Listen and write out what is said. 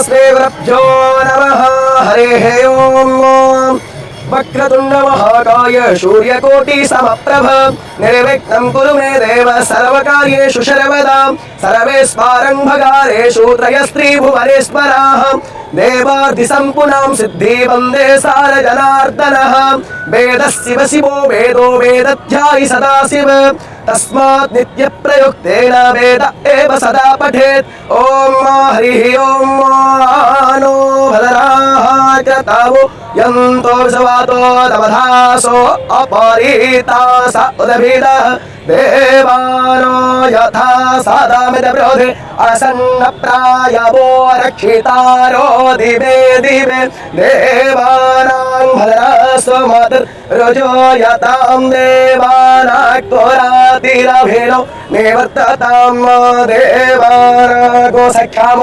श्रीगुरुभ्यो नमः। हरिः ओम्। वक्रतुंड महाकाय सूर्यकोटि समप्रभ निर्विघ्नं कुरु मे देव सर्वकार्येषु सर्वदा सर्वेस्मारं भगारेषु त्रयस्त्रिभुवनेश्वराः देवार्धिसम्पुनां सिद्धि वन्दे सारजनार्दनः वेदशिव शिवो वेदो वेदध्यायि सदाशिव तस्मात् नित्यप्रयुक्तेन वेद एव सदा पठेत्। ॐ हरिः ॐ नो भद्राः कृतावो यन्तो विश्वातो दवधासो अपरीतास उदभिदः देवानो यथा सदामिदब्रोधे असन्नप्रायवो रक्षितारो दिवे दिवे देवानां भद्रस्व मातुर्रुजो यतां देवानाक्तोरातिरभिनो निवर्ततां देवानागो सख्याम